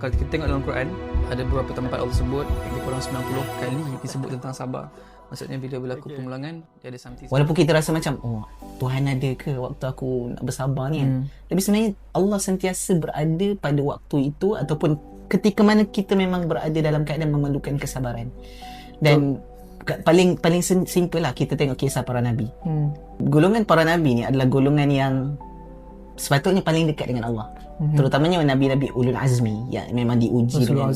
Kalau kita tengok dalam Quran, ada beberapa tempat Allah sebut, lebih kurang 90 kali disebut tentang sabar. Maksudnya bila berlaku permulangan, dia ada something. Walaupun kita rasa macam, oh, Tuhan ada ke waktu aku nak bersabar ni kan? Tapi sebenarnya Allah sentiasa berada pada waktu itu ataupun ketika mana kita memang berada dalam keadaan memerlukan kesabaran. Dan paling simple lah, kita tengok kisah para Nabi. Golongan para Nabi ni adalah golongan yang sepatutnya paling dekat dengan Allah. Terutamanya Nabi-Nabi Ulul Azmi yang memang diuji dengan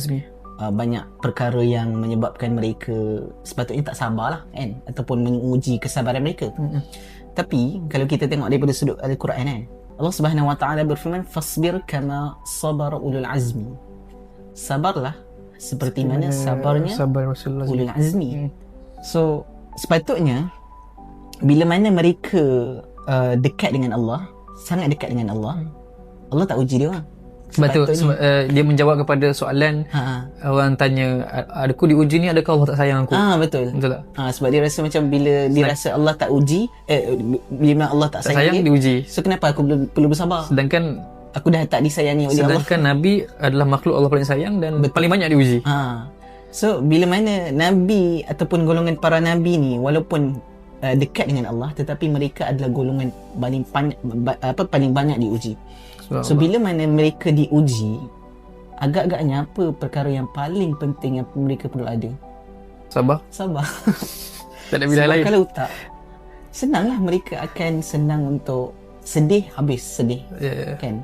banyak perkara yang menyebabkan mereka sepatutnya tak sabar lah kan, ataupun menguji kesabaran mereka. Tapi kalau kita tengok daripada sudut Al-Quran kan, Allah Subhanahu Wa Taala berfirman, fasbir kama sabara ulul azmi. Sabarlah seperti mana sabarnya ulul azmi. So sepatutnya bila mana mereka dekat dengan Allah, sangat dekat dengan Allah, Allah tak uji dia orang. Sebab tu dia menjawab kepada soalan orang tanya, aku diuji ni, adakah Allah tak sayang aku? Betul. Betul tak? Sebab dia rasa macam bila dia rasa Allah tak uji, bila Allah tak sayang dia, diuji. So kenapa aku perlu bersabar? Sedangkan aku dah tak disayangi oleh Allah. Sedangkan Nabi adalah makhluk Allah paling sayang dan paling banyak diuji. So bila mana Nabi ataupun golongan para Nabi ni walaupun dekat dengan Allah, tetapi mereka adalah golongan paling banyak diuji. So bila mana mereka diuji, agak-agaknya apa perkara yang paling penting yang mereka perlu ada? Sabar. Tak ada pilihan lain. Kalau tak, senanglah mereka akan senang untuk sedih, habis sedih. Kan?